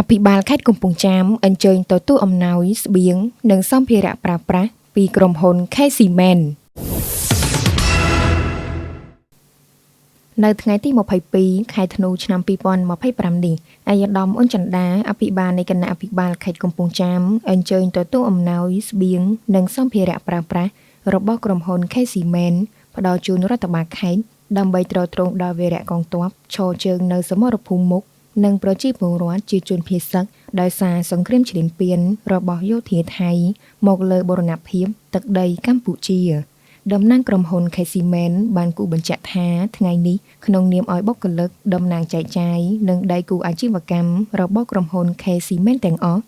ភិបាលខេត្តកំពង់ចាមអញ្ជើញទទួលអំណោយស្បៀងនិងសម្ភារៈប្រើប្រាស់ពីក្រុមហ៊ុន K Cement នៅថ្ងៃទី22ខែធ្នូឆ្នាំ2025នេះអាយដាមអ៊ុនចន្ទាអភិបាលនៃគណៈអភិបាលខេត្តកំពង់ចាមអញ្ជើញទទួលអំណោយស្បៀងនិងសម្ភារៈប្រើប្រាស់របស់ក្រុមហ៊ុន K Cement ផ្ដល់ជូនរដ្ឋបាលខេត្តដើម្បីទ្រទ្រង់ដល់វីរៈកងទ័ពឈរជើងនៅសមរភូមិមុខនិងប្រជាពលរដ្ឋជាជនភៀសសឹកដោយសារសង្គ្រាមឈ្លានពានរបស់យោធាថៃមកលើបូរណភាពទឹកដីកម្ពុជាតំណាងក្រុមហ៊ុន K Cement បានគូបញ្ជាក់ថាថ្ងៃនេះក្នុងនាមឲ្យបុគ្គលិកតំណាងចែកចាយនិងដៃគូអាជីវកម្មរបស់ក្រុមហ៊ុន K Cement ទាំងអស់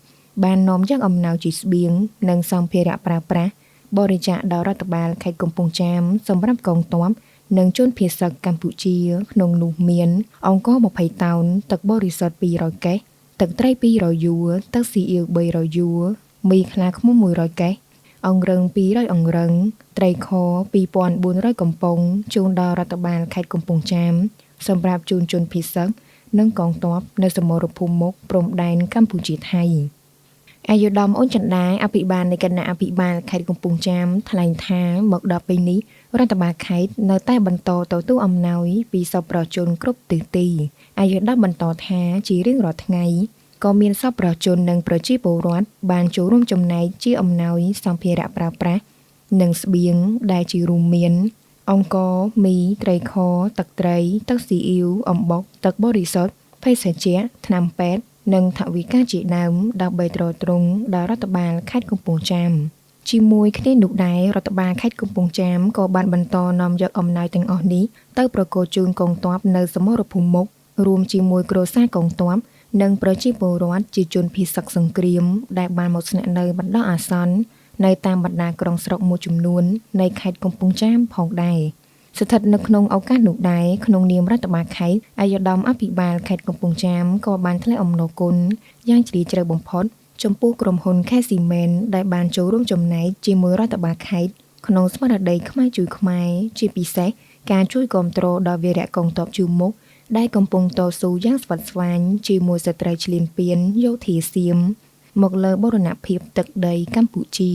បាននាំយកអំណោយជាស្បៀងនិងសម្ភារៈប្រើប្រាស់បរិច្ចាគដល់រដ្ឋបាលខេត្តកំពង់ចាមសម្រាប់កងទ័ពនិងជនភៀសសឹកកម្ពុជាក្នុងនោះមានអង្ករ20តោនទឹកបរិសុទ្ធ200កេសទឹកត្រី200យួរទឹកស៊ីអ៊ីវ300យួរមីខ្លាឃ្មុំ100កេសអង្រឹង200អង្រឹងត្រីខ2400កំប៉ុងជូនដល់រដ្ឋបាលខេត្តកំពង់ចាមសម្រាប់ជូនជនភៀសសឹកនិងកងទ័ពនៅសមរភូមិមុខព្រំដែនកម្ពុជាថៃអាយុដំអ៊ុនចន្ទាអភិបាលនៃគណៈអភិបាលខេត្តកំពង់ចាមថ្លែងថាមកដល់ពេលនេះរដ្ឋបាលខេត្តនៅតែបន្តទទួលអំណោយពីសប្បុរសជនគ្រប់ទិសទីអាយុដំបន្តថាជារៀងរាល់ថ្ងៃក៏មានសប្បុរសជននិងប្រជាពលរដ្ឋបានចូលរួមចំណែកជាអំណោយសម្ភារៈប្រើប្រាស់និងស្បៀងដែលជារួមមានអង្ករមីត្រីខទឹកត្រីទឹកស៊ីអ៊ីវអំបុកទឹកបរិសុទ្ធភេសជ្ជៈថ្នាំពេទ្យនិងថវិកាជាដើមដើម្បីទ្រទ្រង់ដល់រដ្ឋបាលខេត្តកំពង់ចាមជាមួយគ្នានោះដែររដ្ឋបាលខេត្តកំពង់ចាមក៏បានបន្តនាំយកអំណោយទាំងអស់នេះទៅប្រគល់ជូនកងទ័ពនៅសមរភូមិមុខរួមជាមួយគ្រួសារកងទ័ពនិងប្រជាពលរដ្ឋជាជនភៀសសឹកសង្គ្រាមដែលបានមកស្នាក់នៅបណ្ដោះអាសន្ននៅតាមបណ្ដាក្រុងស្រុកមួយចំនួននៃខេត្តកំពង់ចាមផងដែរស្ថិតនៅក្នុងឱកាសនោះដែរក្នុងនាមរដ្ឋបាលខេត្តអាយុដំអភិបាលខេត្តកំពង់ចាមក៏បានថ្លែងអំណរគុណយ៉ាងជ្រាលជ្រៅបំផុតចំពោះក្រុមហ៊ុន K Cement ដែលបានចូលរួមចំណែកជាមួយរដ្ឋបាលខេត្តក្នុងស្មារតីខ្មែរជួយខ្មែរជាពិសេសការជួយគាំទ្រដល់វីរៈកងទ័ពជើងមុខដែលកំពុងតស៊ូយ៉ាងស្វិតស្វាញជាមួយស្ត្រីឈ្លានពានយោធាសៀមមកលើបូរណភាពទឹកដីកម្ពុជា